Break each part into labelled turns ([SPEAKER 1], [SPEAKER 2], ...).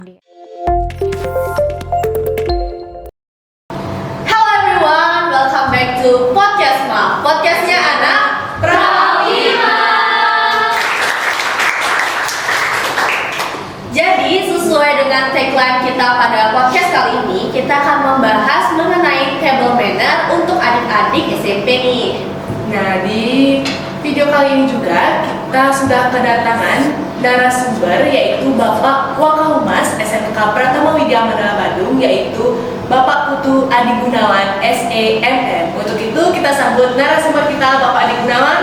[SPEAKER 1] Hello everyone, welcome back to Podcast Ma, podcastnya anak Prawima. Jadi sesuai dengan tagline kita pada podcast kali ini, kita akan membahas mengenai table manner untuk adik-adik SMP nih.
[SPEAKER 2] Nah, di video kali ini juga kita sudah kedatangan narasumber, yaitu Bapak Wakahumas SMK Pratama Widya Mandala Bandung, yaitu Bapak Putu Adi Gunawan SEMM. Untuk itu kita sambut narasumber kita, Bapak Adi Gunawan.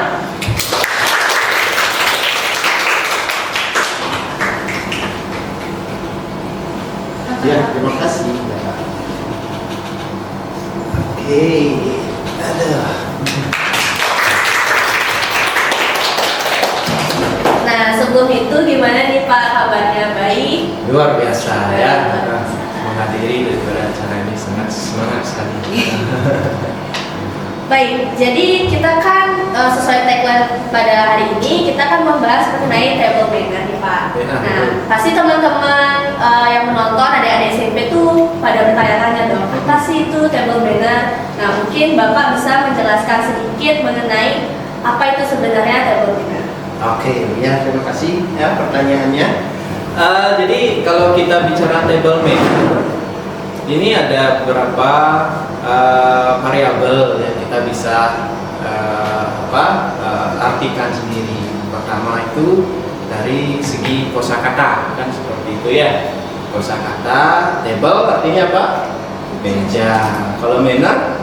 [SPEAKER 3] Ya, terima kasih. Oke, ada.
[SPEAKER 1] Nah sebelum itu gimana nih Pak kabarnya, baik?
[SPEAKER 3] Luar biasa ya, menghadiri daripada acara ini sangat semangat sekali.
[SPEAKER 1] Baik, jadi kita kan sesuai tagline pada hari ini kita akan membahas mengenai table manner nih Pak.
[SPEAKER 3] Ya,
[SPEAKER 1] Nah,
[SPEAKER 3] betul.
[SPEAKER 1] pasti teman-teman yang menonton adik-adik SMP tuh pada bertanya-tanya dong, apa sih itu table manner? Nah, mungkin Bapak bisa menjelaskan sedikit mengenai apa itu sebenarnya table manner.
[SPEAKER 3] Oke, ya terima kasih ya pertanyaannya.
[SPEAKER 4] Jadi kalau kita bicara table manner, ini ada beberapa variabel yang kita bisa artikan sendiri. Pertama itu dari segi kosakata, kan seperti itu ya. Kosakata, table artinya apa? Meja. Kalau manner,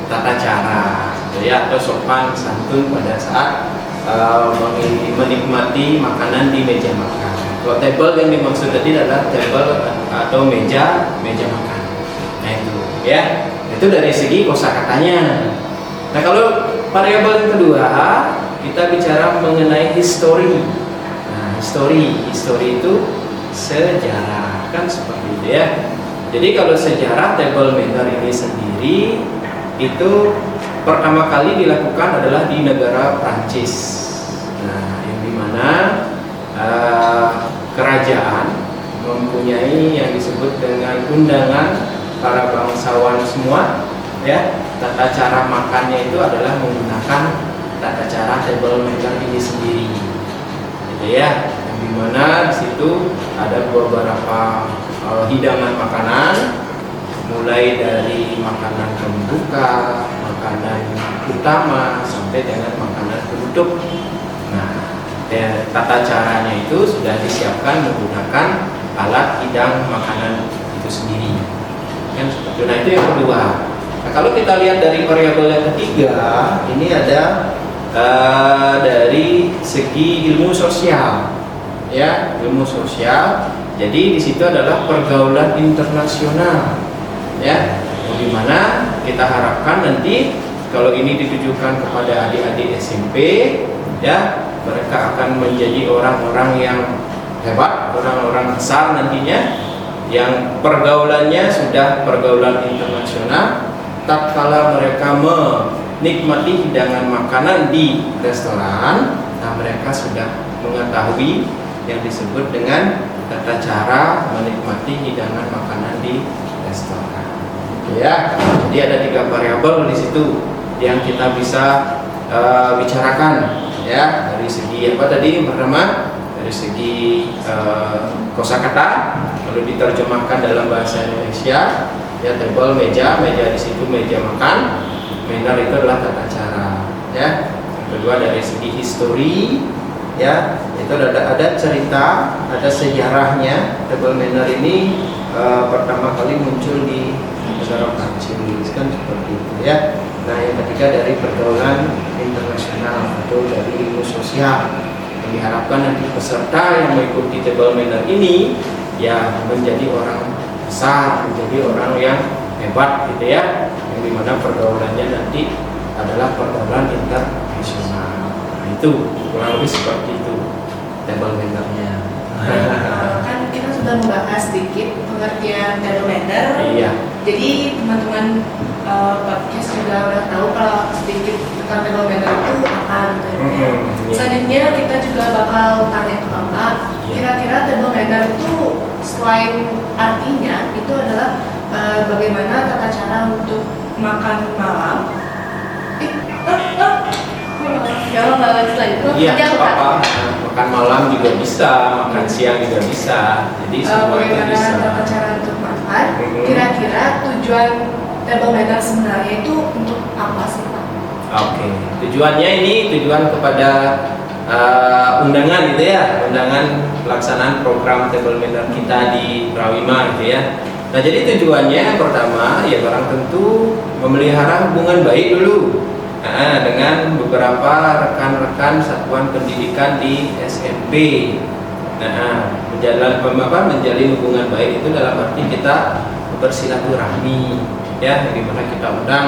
[SPEAKER 4] tata cara, ya, atau sopan santun pada saat menikmati makanan di meja makan. Kalau table yang dimaksud tadi adalah table atau meja makan. Nah itu ya, itu dari segi kosakatanya. Nah kalau variabel yang kedua, kita bicara mengenai history. Nah history itu sejarah, kan seperti itu ya. Jadi kalau sejarah table manner ini sendiri itu pertama kali dilakukan adalah di negara Prancis. Nah, yang dimana kerajaan mempunyai yang disebut dengan undangan para bangsawan semua, ya. Tata cara makannya itu adalah menggunakan tata cara table manner ini sendiri, gitu ya. Yang dimana di situ ada beberapa hidangan makanan, mulai dari makanan pembuka, makanan utama, sampai dengan makanan penutup. Nah, tata caranya itu sudah disiapkan menggunakan alat hidang makanan itu sendiri. Kan seperti itu. Nah, itu yang kedua. Nah, kalau kita lihat dari variabel yang ketiga, ini ada dari segi ilmu sosial, ya, ilmu sosial. Jadi di situ adalah pergaulan internasional, ya, dimana kita harapkan nanti kalau ini ditujukan kepada adik-adik SMP, ya, mereka akan menjadi orang-orang yang hebat, orang-orang besar nantinya, yang pergaulannya sudah pergaulan internasional. Tatkala mereka menikmati hidangan makanan di restoran, nah mereka sudah mengetahui yang disebut dengan tata cara menikmati hidangan makanan di restoran. Ya, jadi ada 3 variabel di situ yang kita bisa bicarakan, ya, dari segi apa tadi pertama, dari segi kosakata, lalu diterjemahkan dalam bahasa Indonesia, ya, table meja di situ meja makan, manner itu adalah tata cara, ya. Yang kedua dari segi history, ya, itu ada cerita, ada sejarahnya. Table manner ini pertama kali muncul di negara Prancis, kan seperti itu ya. Nah yang ketiga dari pergaulan internasional atau dari ilmu sosial, yang diharapkan nanti peserta yang mengikuti table manner ini ya menjadi orang besar, menjadi orang yang hebat, gitu ya, yang dimana pergaulannya nanti adalah pergaulan internasional. Nah itu kurang lebih seperti itu table mannernya.
[SPEAKER 2] Kan kita sudah membahas sedikit pengertian table manner.
[SPEAKER 4] Iya.
[SPEAKER 2] Jadi teman-teman podcast juga udah tahu kalau sedikit tentang table manner itu apa gitu ya.
[SPEAKER 4] Iya.
[SPEAKER 2] Selanjutnya kita juga bakal tanya ke Bapak,
[SPEAKER 4] Iya.
[SPEAKER 2] kira-kira table manner itu selain artinya itu adalah bagaimana tata cara untuk makan malam.
[SPEAKER 1] Jawab bagus lagi.
[SPEAKER 4] Iya,
[SPEAKER 1] Nanti aku
[SPEAKER 4] nggak apa-apa. Nah, makan malam juga bisa, makan siang juga bisa. Jadi semua itu
[SPEAKER 2] Bagaimana
[SPEAKER 4] bisa.
[SPEAKER 2] tata cara untuk makan?
[SPEAKER 4] Mhm.
[SPEAKER 2] Kira-kira tujuan table manner sebenarnya itu untuk apa sih Pak?
[SPEAKER 4] Oke, tujuannya ini tujuan kepada undangan gitu ya, undangan pelaksanaan program table manner kita di Prawima gitu ya. Nah jadi tujuannya yang pertama ya barang tentu memelihara hubungan baik dulu dengan beberapa rekan-rekan satuan pendidikan di SMP. Nah menjalin hubungan baik itu dalam arti kita bersilaturahmi ya, bagaimana kita undang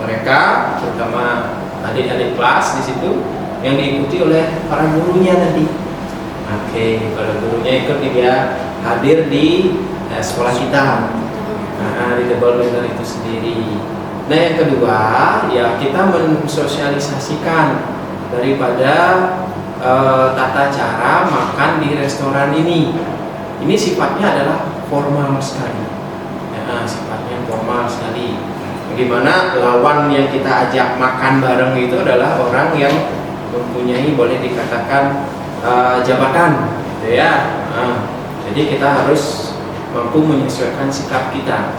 [SPEAKER 4] mereka terutama adik-adik kelas di situ yang diikuti oleh para gurunya nanti. Oke, kalau gurunya ikut dia hadir di sekolah kita, di table manner itu sendiri. Nah yang kedua ya kita mensosialisasikan daripada tata cara makan di restoran ini. Ini sifatnya adalah formal sekali, sifatnya formal sekali. Bagaimana lawan yang kita ajak makan bareng itu adalah orang yang mempunyai boleh dikatakan jabatan, gitu ya. Jadi kita harus mampu menyesuaikan sikap kita.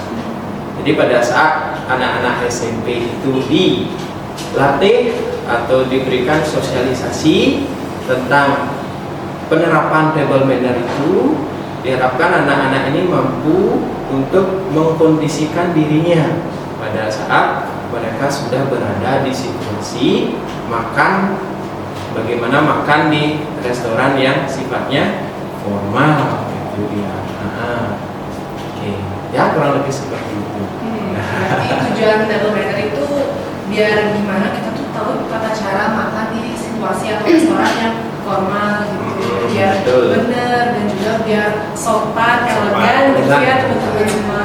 [SPEAKER 4] Jadi pada saat anak-anak SMP itu dilatih atau diberikan sosialisasi tentang penerapan table manner itu, diharapkan anak-anak ini mampu untuk mengkondisikan dirinya pada saat mereka sudah berada di situasi makan, bagaimana makan di restoran yang sifatnya formal, itu dia. Oke, ya kurang lebih seperti itu.
[SPEAKER 2] Berarti tujuan table manner itu biar gimana kita tuh tahu tata cara makan di situasi atau restoran yang formal gitu, biar
[SPEAKER 4] Betul.
[SPEAKER 2] bener dan juga biar sopan, elegan gitu ya teman-teman semua.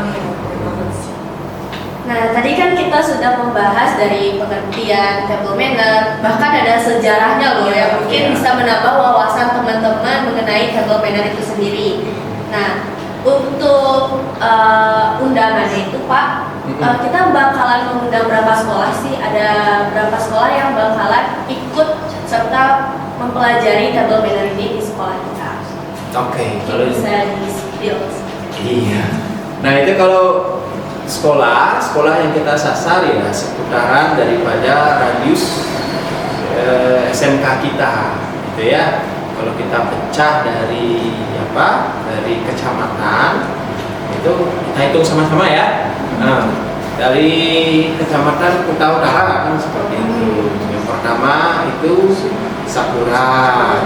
[SPEAKER 1] Nah, tadi kan kita sudah membahas dari pengertian table manner, bahkan ada sejarahnya loh yang mungkin bisa menambah wawasan teman-teman mengenai table manner itu sendiri. Nah, untuk undangannya itu Pak, kita bakalan mengundang berapa sekolah sih? Ada berapa sekolah yang bakalan ikut serta mempelajari table manner ini di sekolah kita?
[SPEAKER 4] Oke,
[SPEAKER 1] Mungkin
[SPEAKER 4] kalau
[SPEAKER 1] bisa di-spill.
[SPEAKER 4] iya. Nah itu kalau sekolah yang kita sasar ya seputaran daripada radius SMK kita, gitu ya. Kalau kita pecah dari dari kecamatan itu kita hitung sama-sama ya. Nah, dari kecamatan Kuta Utara kan seperti itu. Yang pertama itu Sakura,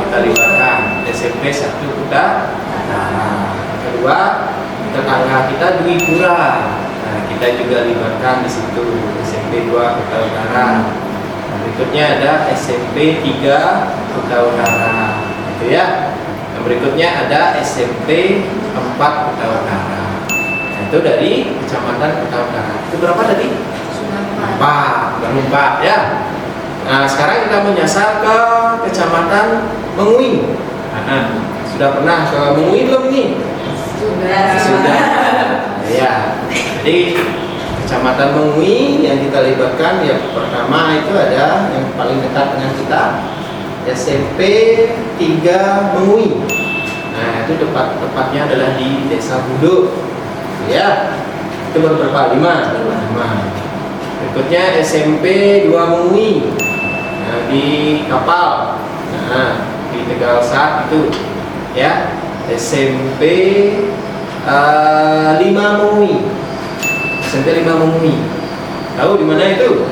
[SPEAKER 4] kita libatkan SMP 1 Kuta Utara. Yang kedua tetangga kita Dwi Pura. Nah, kita juga libatkan di situ SMP 2 Kuta Utara. Nah, berikutnya ada SMP 3 Kuta Utara, gitu ya. Yang berikutnya ada SMP 4 Kuta Utara. Nah, itu dari Kecamatan Kuta Utara. Itu berapa tadi? 4 ya. Nah, sekarang kita menyasar ke Kecamatan Mengui. Nah, sudah pernah ke Mengui belum ini? Sudah. Ya. Jadi Kecamatan Mengui yang kita libatkan yang pertama itu ada yang paling dekat dengan kita SMP 3 Mengui. Nah, itu tepatnya adalah di Desa Buduk. Ya. Itu baru berapa? 5. Berikutnya SMP 2 Mengui. Nah, di Kapal. Nah, di Tegal Sat itu. Ya. SMP 5 Mengui. SMP 5 Mengui. Tahu di mana itu?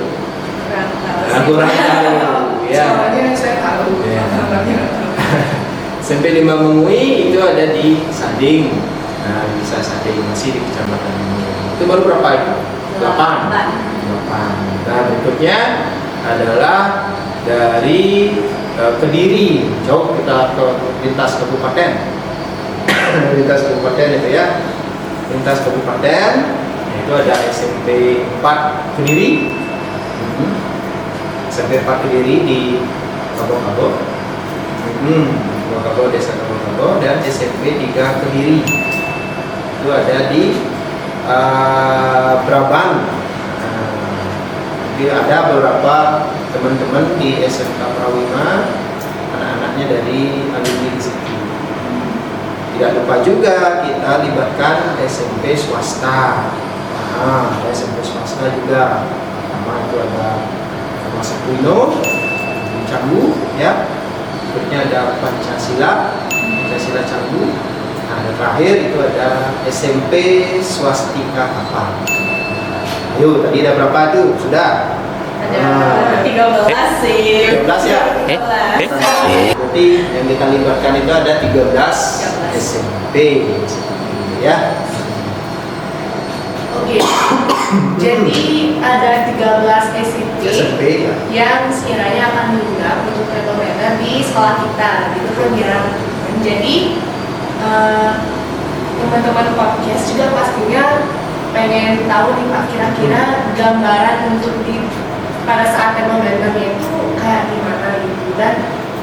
[SPEAKER 4] Kurang tahu. Ya.
[SPEAKER 2] Soalnya yang saya tahu,
[SPEAKER 4] Ya.
[SPEAKER 2] namanya nggak tahu.
[SPEAKER 4] SMP 5 Mengui itu ada di Sading. Nah, bisa Sading masih di Kecamatan Mengui. Itu baru berapa itu? 8. Nah, berikutnya adalah dari Kediri. Jauh kita ke lintas kabupaten. Lintas kabupaten itu ya. Lintas kabupaten itu ada SMP 4 Kediri. SMP 4 Kediri di Kabo, Desa Kabo dan SMP 3 Kediri. itu ada di Brabant. Jadi ada beberapa teman-teman di SMK Prawima, anak-anaknya dari alumni di situ. Tidak lupa juga kita libatkan SMP swasta. Nah, ada SMP swasta juga. Pertama itu ada Mas Akuino di Canggu, ya. Berikutnya ada Pancasila Canggu. Nah, dan terakhir itu ada SMP Swastika Kapal. Ayo, tadi ada berapa tuh? Sudah?
[SPEAKER 1] Ada 13 sih.
[SPEAKER 4] 13 ya?
[SPEAKER 1] 13.
[SPEAKER 4] Berarti yang kita libatkan itu ada 13 SMP, ya.
[SPEAKER 2] Oke. Jadi ada 13
[SPEAKER 4] SMP ya.
[SPEAKER 2] yang sekiranya akan diundang untuk travel planner di sekolah kita, gitu kan ya. Jadi teman-teman podcast juga pastinya pengen tahu nih Pak, kira-kira gambaran untuk di pada saat travel plannernya itu kayak gimana gitu, dan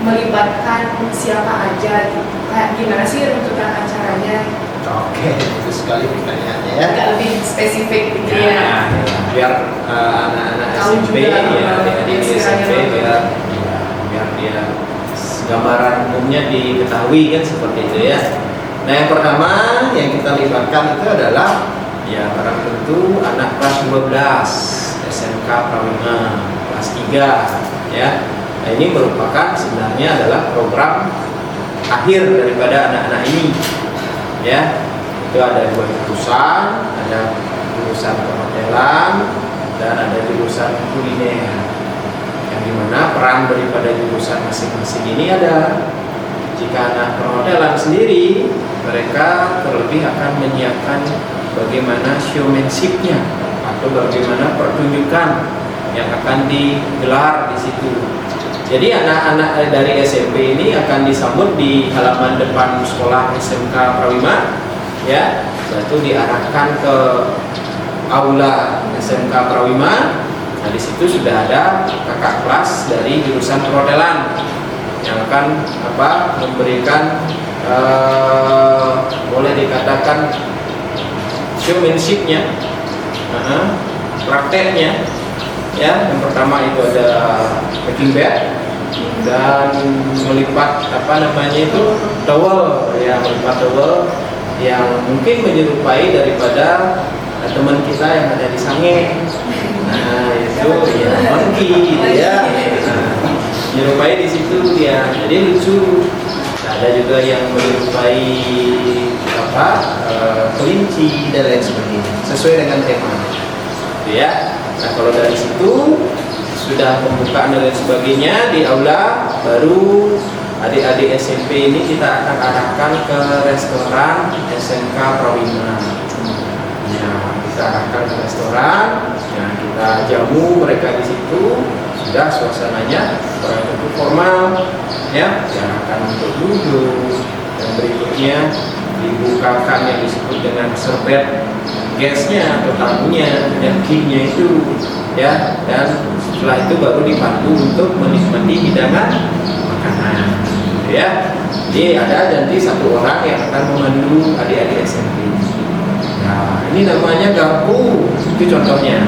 [SPEAKER 2] melibatkan siapa aja gitu, kayak gimana sih runtutan acaranya?
[SPEAKER 4] Oke, itu sekali pertanyaannya ya.
[SPEAKER 2] Agak lebih spesifik gitu
[SPEAKER 4] Ya,
[SPEAKER 2] ya.
[SPEAKER 4] biar anak-anak
[SPEAKER 2] Tahu
[SPEAKER 4] SMP
[SPEAKER 2] juga,
[SPEAKER 4] ya, adik-adik
[SPEAKER 2] istilahnya
[SPEAKER 4] SMP
[SPEAKER 2] apa.
[SPEAKER 4] biar dia gambaran umumnya diketahui kan seperti itu ya. Nah, yang pertama yang kita libatkan itu adalah ya barang tentu anak kelas 12 SMK Prawima kelas 3 ya. Nah, ini merupakan sebenarnya adalah program akhir daripada anak-anak ini ya. Itu ada 2 jurusan, ada jurusan perhotelan dan ada jurusan kuliner, yang dimana peran daripada jurusan masing-masing ini ada. Jika anak perhotelan sendiri, mereka terlebih akan menyiapkan bagaimana showmanship-nya atau bagaimana pertunjukan yang akan digelar di situ. Jadi anak-anak dari SMP ini akan disambut di halaman depan sekolah SMK Prawima, ya, yaitu diarahkan ke aula SMK Prawima. Nah, di situ sudah ada kakak kelas dari jurusan perhotelan yang akan memberikan boleh dikatakan showmanship-nya, prakteknya. Ya, yang pertama itu ada packing bag dan melipat towel, ya, melipat towel yang mungkin menyerupai daripada teman kita yang ada di Sange. Nah, itu ya monkey gitu ya. Nah, menyerupai di situ dia, jadi lucu. Nah, ada juga yang menyerupai kelinci dan lain sebagainya, sesuai dengan temanya. Gitu ya. Nah, kalau dari situ sudah pembukaan dan lain sebagainya di aula, baru adik-adik SMP ini kita akan arahkan ke restoran SMK Prawima. Ya, kita arahkan ke restoran, ya, kita jamu mereka di situ. Sudah suasananya tentu formal, ya, diarahkan untuk duduk, dan berikutnya dibukakan yang disebut dengan serbet gasnya atau tamunya dan keynya itu, ya, dan setelah itu baru dipandu untuk menikmati hidangan makanan, gitu ya. Jadi ada nanti satu orang yang akan memandu adik-adik SMP. Nah, ini namanya garpu, itu contohnya,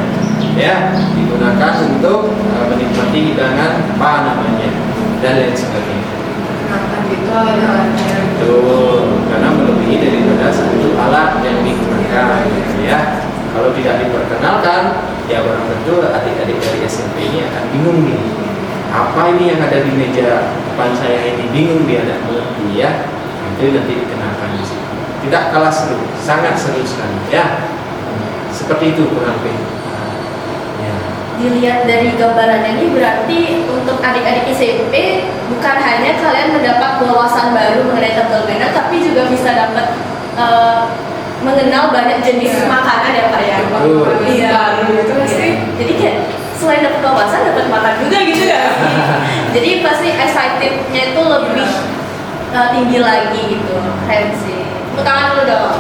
[SPEAKER 4] ya, digunakan untuk menikmati hidangan dan lain sebagainya.
[SPEAKER 2] Makan gitu alatnya.
[SPEAKER 4] Betul, karena melebihi daripada satu alat yang digunakan, ya. Kalau tidak diperkenalkan, ya barang tentu adik-adik dari SMP ini akan bingung nih. Apa ini yang ada di meja depan saya ini, bingung dia, tidak mengerti, ya. Itu nanti dikenalkan di situ. Tidak kalah seru, sangat seru sekali, ya. Seperti itu kurang lebih. Ya.
[SPEAKER 1] Dilihat dari gambarannya ini berarti untuk adik-adik SMP bukan hanya kalian mendapat wawasan baru mengenai table manner, tapi juga bisa dapat mengenal banyak jenis makanan ya Pak ya. Iya.
[SPEAKER 2] Gitu sih.
[SPEAKER 1] Jadi kayak selain dapat wawasan dapat makan juga gitu ya. Jadi pasti excitednya itu lebih tinggi lagi gitu. Keren sih. Tepuk tangan dulu dong.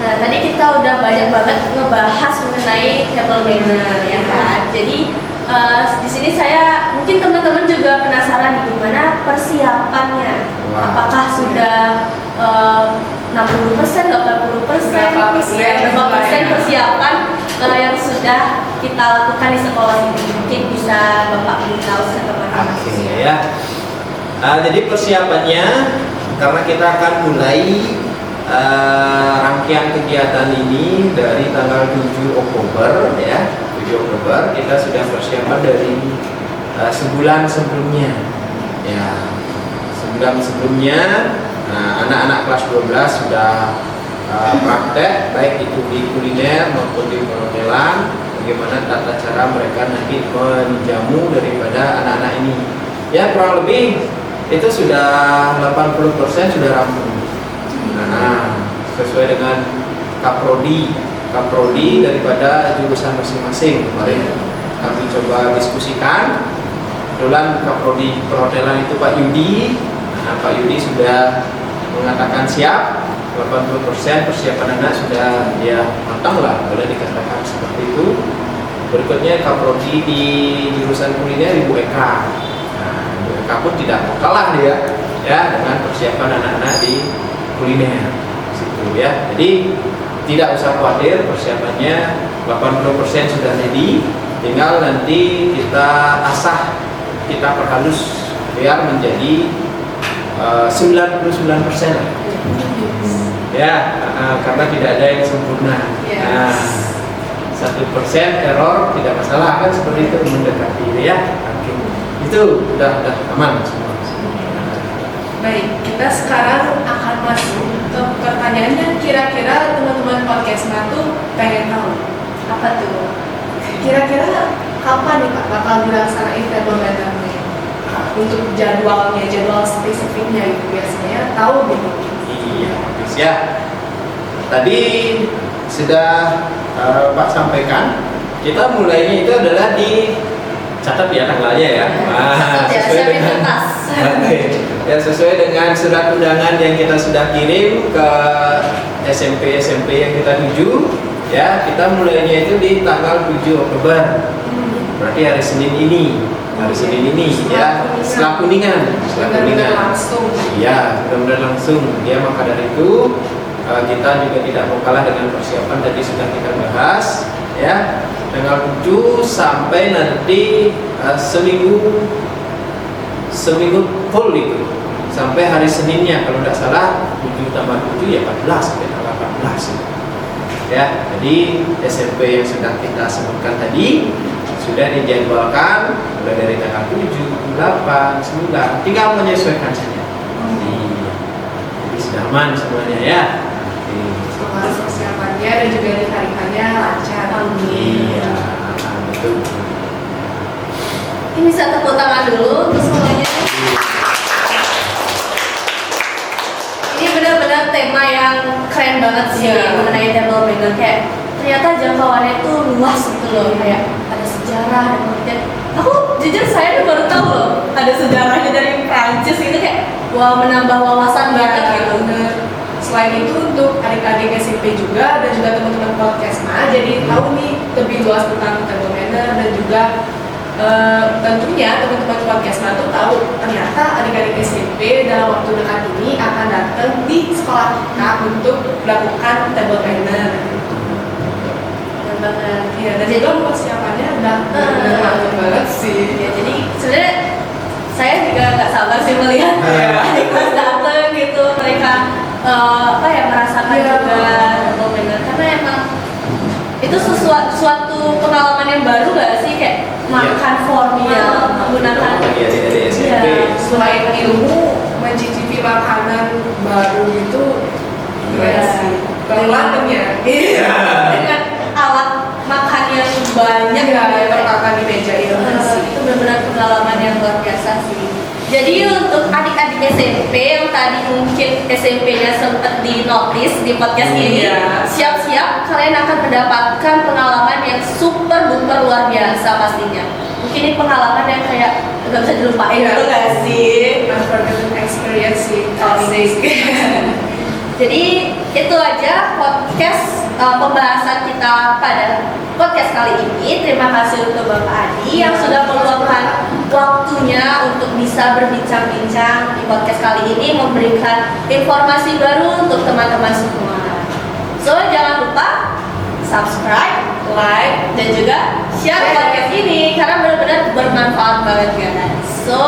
[SPEAKER 1] Nah, tadi kita udah banyak banget ngebahas mengenai table manner ya kan. Jadi di sini saya mungkin teman-teman juga penasaran gimana persiapannya.
[SPEAKER 4] Wah.
[SPEAKER 1] Apakah sudah 60%, 80%,
[SPEAKER 2] Berapa persen?
[SPEAKER 1] berapa persen persiapan yang sudah kita lakukan di sekolah ini. Mungkin bisa Bapak beritahu teman-teman.
[SPEAKER 4] Oke ya. Jadi persiapannya karena kita akan mulai rangkaian kegiatan ini dari tanggal 7 Oktober ya. 7 Oktober kita sudah persiapan dari sebulan sebelumnya. Ya. Sebulan sebelumnya anak-anak kelas 12 sudah praktek baik itu di kuliner maupun di perhotelan, bagaimana tata cara mereka nanti menjamu daripada anak-anak ini. Ya kurang lebih itu sudah 80% sudah rampung. Sesuai dengan kaprodi daripada jurusan masing-masing. Kemarin kami coba diskusikan. Kebetulan kaprodi perhotelan itu Pak Yudi. Pak Yudi sudah mengatakan siap. 80% persiapan anak sudah matang lah, boleh dikatakan seperti itu. Berikutnya kaprodi di jurusan kuliner Ibu Eka. Ibu Eka pun tidak mau kalah dia ya dengan persiapan anak-anak di kuliner situ ya. Jadi tidak usah khawatir, persiapannya 80% sudah ready, tinggal nanti kita asah, kita perhalus biar menjadi 99% lah. Ya, karena tidak ada yang sempurna. 1% error tidak masalah kan, seperti itu mendekati ya. Itu udah aman semua.
[SPEAKER 2] Baik, kita sekarang akan masuk ke pertanyaannya. Kira-kira teman-teman podcast tuh pengen tahu
[SPEAKER 1] Apa tuh?
[SPEAKER 2] kira-kira kapan nih Pak bakal dilaksanain table bannernya? Untuk jadwal spesifiknya itu biasanya tahu gitu.
[SPEAKER 4] Iya, bagus ya. Tadi sudah Pak sampaikan, kita mulainya itu adalah di catat ya tanggalnya ya. Sesuai dengan ya sesuai dengan surat undangan yang kita sudah kirim ke SMP yang kita tuju. Ya, kita mulainya itu di tanggal 7 Oktober. Berarti hari Senin ini. Ya, setelah kuningan.
[SPEAKER 2] Langsung.
[SPEAKER 4] Iya, benar-benar langsung. Ya, maka dari itu kita juga tidak mau kalah dengan persiapan tadi sudah kita bahas. Ya, tanggal 7 sampai nanti seminggu full itu. Sampai hari Seninnya kalau tidak salah 7 tambah 7 ya 14 sampai tanggal 14. Ya, jadi SMP yang sudah kita sebutkan tadi sudah dijadwalkan mulai dari tanggal 7, 8, 9, tinggal menyesuaikan saja. Jadi sudah aman semuanya ya.
[SPEAKER 2] Soal persiapannya dan juga hari-harinya lancar.
[SPEAKER 4] Iya, betul.
[SPEAKER 1] Ini bisa tepuk tangan dulu untuk semuanya. Ini benar-benar tema yang keren banget sih mengenai table banner. Kayak ternyata jangkauannya itu luas gitu loh, kayak ada sejarah, ada pengertian. Aku jujur saya tuh baru tahu loh ada sejarahnya dari Prancis gitu, kayak wah menambah wawasan banget gitu.
[SPEAKER 2] Selain itu untuk adik-adik SMP juga dan juga teman-teman podcast jadi tahu nih lebih luas tentang table banner dan juga tentunya teman-teman podcast tuh tahu ternyata adik-adik SMP dalam waktu dekat ini akan datang di sekolah kita untuk melakukan table banner.
[SPEAKER 1] Benar banget.
[SPEAKER 2] Iya, dan juga persiapannya udah mantap banget sih.
[SPEAKER 1] Ya, jadi sebenarnya saya juga nggak sabar sih melihat adik kelas datang gitu, mereka merasakan juga table banner, karena emang itu suatu pengalaman yang baru nggak sih, kayak makan formal menggunakan
[SPEAKER 4] dari SMP.
[SPEAKER 2] Selain ilmu mencicipi makanan baru itu sih perlatannya
[SPEAKER 1] dengan alat makan yang banyak
[SPEAKER 2] yang tertata di meja itu
[SPEAKER 1] itu benar-benar pengalaman yang luar biasa sih. Jadi untuk adik-adik SMP yang tadi mungkin SMP-nya sempat di notice di podcast ini, siap-siap kalian akan mendapatkan pengalaman yang super duper luar biasa pastinya. Mungkin ini pengalaman yang kayak nggak bisa dilupain gitu nggak sih?
[SPEAKER 2] unforgettable experience sih.
[SPEAKER 1] Jadi itu aja podcast pembahasan kita pada podcast kali ini. Terima kasih untuk Bapak Adi yang sudah meluangkan waktunya untuk bisa berbincang-bincang di podcast kali ini, memberikan informasi baru untuk teman-teman semua. So, jangan lupa subscribe, like, dan juga share podcast ini karena benar-benar bermanfaat banget guys. So,